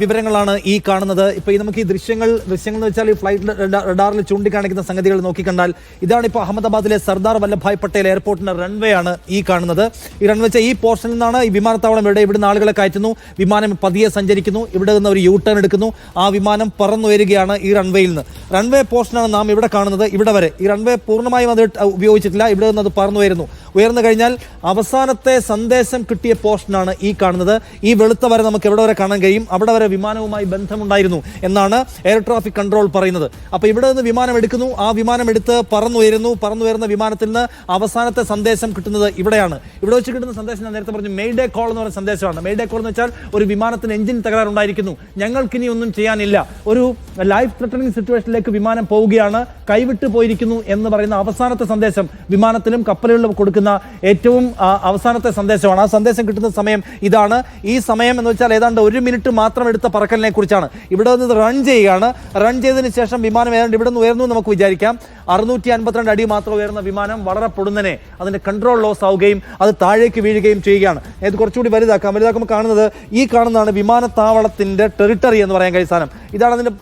വിവരങ്ങളാണ് ഈ കാണുന്നത്. ഇപ്പോൾ നമുക്ക് ഈ ദൃശ്യങ്ങൾ എന്ന് വെച്ചാൽ ഈ ഫ്ലൈറ്റ് റഡാറിൽ ചൂണ്ടിക്കാണിക്കുന്ന സംഗതികൾ നോക്കിക്കണ്ടാൽ ഇതാണ് ഇപ്പോൾ അഹമ്മദാബാദിലെ സർദാർ വല്ലഭായ് പട്ടേൽ എയർപോർട്ടിന്റെ റൺവേ ആണ് ഈ കാണുന്നത്. ഈ റൺവേ വെച്ചാൽ ഈ പോർഷനിൽ നിന്നാണ് ഈ വിമാനത്താവളം ഇവിടുന്ന് ആളുകളെ കയറ്റുന്നു, വിമാനം പതിയെ സഞ്ചരിക്കുന്നു, ഇവിടെ നിന്ന് ഒരു യൂ ടേൺ എടുക്കുന്നു, ആ വിമാനം പറന്നുയരുകയാണ് ഈ റൺവേയിൽ നിന്ന്. റൺവേ പോർഷനാണ് നാം ഇവിടെ കാണുന്നത്. ഇവിടെ വരെ ഈ റൺവേ പൂർണ്ണമായും അത് ഉപയോഗിച്ചിട്ടില്ല, ഇവിടെ നിന്ന് അത് പറന്നുയരുന്നു. ഉയർന്നു കഴിഞ്ഞാൽ അവസാനത്തെ സന്ദേശം കിട്ടിയ പോർഷനാണ് ഈ കാണുന്നത്. ഈ വെളുത്ത വരെ നമുക്ക് എവിടെ വരെ കാണാൻ കഴിയും, അവിടെ വരെ വിമാനവുമായി ബന്ധമുണ്ടായിരുന്നു എന്നാണ് എയർ ട്രാഫിക് കൺട്രോൾ പറയുന്നത്. അപ്പോൾ ഇവിടെ നിന്ന് വിമാനം എടുക്കുന്നു, ആ വിമാനം എടുത്ത് പറന്നുയരുന്ന വിമാനത്തിൽ നിന്ന് അവസാനത്തെ സന്ദേശം കിട്ടുന്നത് ഇവിടെയാണ്. ഇവിടെ വെച്ച് കിട്ടുന്ന സന്ദേശം ഞാൻ നേരത്തെ പറഞ്ഞു, മെയ്ഡേ കോൾ എന്ന് പറയുന്ന സന്ദേശമാണ്. മെയ്ഡേ കോൾ എന്ന് വെച്ചാൽ ഒരു വിമാനത്തിന് എഞ്ചിൻ തകരാറുണ്ടായിരിക്കുന്നു, ഞങ്ങൾക്കിനി ഒന്നും ചെയ്യാനില്ല, ഒരു ലൈഫ് ത്രെട്ടനിങ് സിറ്റുവേഷനിലേക്ക് വിമാനം പോവുകയാണ്, കൈവിട്ടു പോയിരിക്കുന്നു എന്ന് പറയുന്ന അവസാനത്തെ സന്ദേശം വിമാനത്തിലും കപ്പലുകളിലും കൊടുക്കുന്ന ഏറ്റവും അവസാനത്തെ സന്ദേശമാണ്. ആ സന്ദേശം കിട്ടുന്ന സമയം ഇതാണ്. ഈ സമയം എന്ന് വെച്ചാൽ ഏതാണ്ട് 1 മിനിറ്റ് മാത്രം എടുത്ത പറക്കലിനെ കുറിച്ചാണ്. ഇവിടെ നിന്ന് റൺ ചെയ്യുകയാണ്. റൺ ചെയ്തതിന് ശേഷം വിമാനം ഏതാണ്ട് ഇവിടെ നിന്ന് ഉയർന്നു നമുക്ക് വിചാരിക്കാം. 652 അടി മാത്രം ഉയർന്ന വിമാനം വളരെ പൊടുന്നനെ അതിന്റെ കൺട്രോൾ ലോസ് ആവുകയും അത് താഴേക്ക് വീഴുകയും ചെയ്യുകയാണ്. ഇത് കുറച്ചുകൂടി വലുതാക്കുമ്പോൾ കാണുന്നത് ഈ കാണുന്നതാണ് വിമാനത്താവളത്തിന്റെ ടെറിട്ടറി എന്ന് പറയാൻ കഴിയും സാധനം. ഇതാണ് അതിന്റെ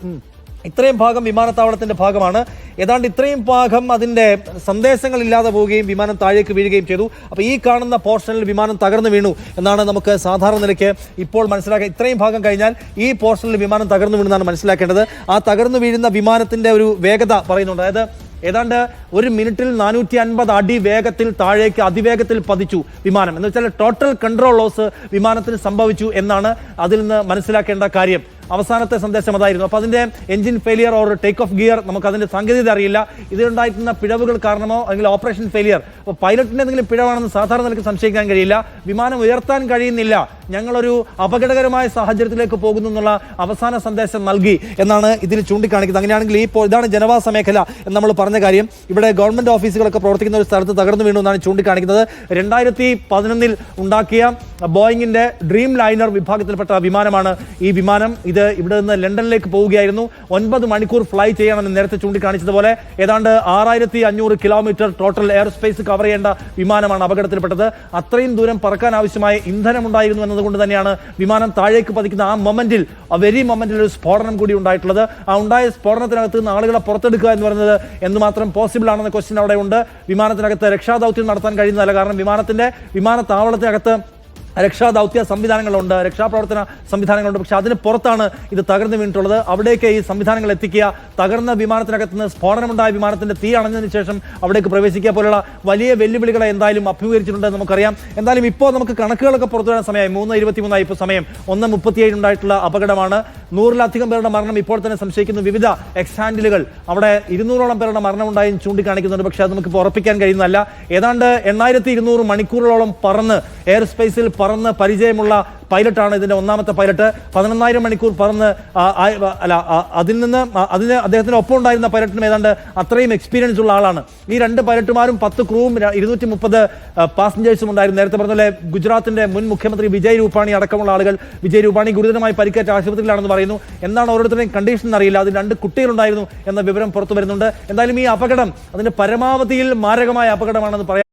ഇത്രയും ഭാഗം വിമാനത്താവളത്തിന്റെ ഭാഗമാണ്. ഏതാണ്ട് ഇത്രയും ഭാഗം അതിന്റെ സന്ദേശങ്ങൾ ഇല്ലാതെ പോവുകയും വിമാനം താഴേക്ക് വീഴുകയും ചെയ്തു. അപ്പോൾ ഈ കാണുന്ന പോർഷനിൽ വിമാനം തകർന്നു വീണു എന്നാണ് നമുക്ക് സാധാരണ നിലയ്ക്ക് ഇപ്പോൾ മനസ്സിലാക്കുക. ഇത്രയും ഭാഗം കഴിഞ്ഞാൽ ഈ പോർഷനിൽ വിമാനം തകർന്നു വീണെന്നാണ് മനസ്സിലാക്കേണ്ടത്. ആ തകർന്നു വീഴുന്ന വിമാനത്തിന്റെ ഒരു വേഗത പറയുന്നുണ്ട്. അതായത് ഏതാണ്ട് 1 മിനിറ്റിൽ 450 അടി വേഗത്തിൽ താഴേക്ക് അതിവേഗത്തിൽ പതിച്ചു വിമാനം. എന്ന് വെച്ചാൽ ടോട്ടൽ കൺട്രോൾ ലോസ് വിമാനത്തിന് സംഭവിച്ചു എന്നാണ് അതിൽ നിന്ന് മനസ്സിലാക്കേണ്ട കാര്യം. അവസാനത്തെ സന്ദേശം അതായിരുന്നു. അപ്പോൾ അതിൻ്റെ engine failure or take off gear, നമുക്ക് അതിൻ്റെ സാങ്കേതികത അറിയില്ല. ഇതിലുണ്ടായിരുന്ന പിഴവുകൾ കാരണമോ അല്ലെങ്കിൽ ഓപ്പറേഷൻ ഫെയിലിയർ, അപ്പോൾ പൈലറ്റിൻ്റെ എന്തെങ്കിലും പിഴവാണെന്ന് സാധാരണ നിലയ്ക്ക് സംശയിക്കാൻ കഴിയില്ല. വിമാനം ഉയർത്താൻ കഴിയുന്നില്ല, ഞങ്ങളൊരു അപകടകരമായ സാഹചര്യത്തിലേക്ക് പോകുന്നു എന്നുള്ള അവസാന സന്ദേശം നൽകി എന്നാണ് ഇതിൽ ചൂണ്ടിക്കാണിക്കുന്നത്. അങ്ങനെയാണെങ്കിൽ ഇതാണ് ജനവാസ മേഖല എന്ന് നമ്മൾ പറഞ്ഞ കാര്യം. ഇവിടെ ഗവൺമെന്റ് ഓഫീസുകളൊക്കെ പ്രവർത്തിക്കുന്ന ഒരു സ്ഥലത്ത് തകർന്നു വീണു എന്നാണ് ചൂണ്ടിക്കാണിക്കുന്നത്. 2011 ഉണ്ടാക്കിയ ബോയിങ്ങിന്റെ ഡ്രീം ലൈനർ വിഭാഗത്തിൽപ്പെട്ട വിമാനമാണ് ഈ വിമാനം. ഇത് ഇവിടെ നിന്ന് ലണ്ടനിലേക്ക് പോവുകയായിരുന്നു. 9 മണിക്കൂർ ഫ്ലൈ ചെയ്യണമെന്ന് നേരത്തെ ചൂണ്ടിക്കാണിച്ചതുപോലെ ഏതാണ്ട് 6500 kilometre total air space cover ചെയ്യേണ്ട വിമാനമാണ് അപകടത്തിൽപ്പെട്ടത്. അത്രയും ദൂരം പറക്കാൻ ആവശ്യമായ ഇന്ധനം ഉണ്ടായിരുന്നു എന്നതുകൊണ്ട് തന്നെയാണ് വിമാനം താഴേക്ക് പതിക്കുന്ന ആ വെരി മൊമെന്റിൽ ഒരു സ്ഫോടനം കൂടി ഉണ്ടായിട്ടുള്ളത്. ആ ഉണ്ടായ സ്ഫോടനത്തിനകത്ത് നിന്ന് ആളുകളെ പുറത്തെടുക്കുക എന്ന് പറയുന്നത് എന്തുമാത്രം പോസിബിൾ ആണെന്ന ക്വസ്റ്റ്യൻ അവിടെ ഉണ്ട്. വിമാനത്തിനകത്ത് രക്ഷാദൗത്യം നടത്താൻ കഴിയുന്നതല്ല. കാരണം വിമാനത്താവളത്തിനകത്ത് രക്ഷാദൗത്യ സംവിധാനങ്ങളുണ്ട്, രക്ഷാപ്രവർത്തന സംവിധാനങ്ങളുണ്ട്. പക്ഷെ അതിന് പുറത്താണ് ഇത് തകർന്നു വീണിട്ടുള്ളത്. അവിടേക്ക് ഈ സംവിധാനങ്ങൾ എത്തിക്കുക, തകർന്ന വിമാനത്തിനകത്ത് നിന്ന് സ്ഫോടനമുണ്ടായ വിമാനത്തിന്റെ തീ അണഞ്ഞതിന് ശേഷം അവിടേക്ക് പ്രവേശിക്കുക പോലുള്ള വലിയ വെല്ലുവിളികളെ എന്തായാലും അഭിമുഖീകരിച്ചിട്ടുണ്ടെന്ന് നമുക്കറിയാം. എന്തായാലും ഇപ്പോൾ നമുക്ക് കണക്കുകളൊക്കെ പുറത്തു വരാൻ സമയമായി. 3:27 ഇപ്പോൾ സമയം. 1:37 ഉണ്ടായിട്ടുള്ള അപകടമാണ്. 100-ലധികം പേരുടെ മരണം ഇപ്പോൾ തന്നെ സംശയിക്കുന്നു. വിവിധ എക്സ് ഹാൻഡിലുകൾ അവിടെ 200ഓളം പേരുടെ മരണം ഉണ്ടായി ചൂണ്ടിക്കാണിക്കുന്നുണ്ട്. പക്ഷേ അത് നമുക്ക് ഉറപ്പിക്കാൻ കഴിയുന്നതല്ല. ഏതാണ്ട് 8200 മണിക്കൂറുകളോളം പറന്ന് എയർ സ്പേസിൽ പറന്ന് പരിചയമുള്ള പൈലറ്റാണ് ഇതിന്റെ ഒന്നാമത്തെ പൈലറ്റ്. 11000 മണിക്കൂർ പറന്ന് അതിന് അദ്ദേഹത്തിന് ഒപ്പം ഉണ്ടായിരുന്ന പൈലറ്റിനും ഏതാണ്ട് അത്രയും എക്സ്പീരിയൻസ് ഉള്ള ആളാണ്. ഈ 2 പൈലറ്റുമാരും 10 ക്രൂവും 230 പാസഞ്ചേഴ്സും ഉണ്ടായിരുന്നു. നേരത്തെ പറഞ്ഞ പോലെ ഗുജറാത്തിന്റെ മുൻ മുഖ്യമന്ത്രി വിജയ് രൂപാണി അടക്കമുള്ള ആളുകൾ. വിജയ് രൂപാണി ഗുരുതരമായി പരിക്കേറ്റ ആശുപത്രിയിലാണെന്ന് പറയുന്നു. എന്താണ് ഓരോരുത്തരുടെയും കണ്ടീഷൻ അറിയില്ല. അതിൽ 2 കുട്ടികളുണ്ടായിരുന്നു എന്ന വിവരം പുറത്തു വരുന്നുണ്ട്. എന്തായാലും ഈ അപകടം അതിന്റെ പരമാവധിയിൽ മാരകമായ അപകടമാണെന്ന് പറയാം.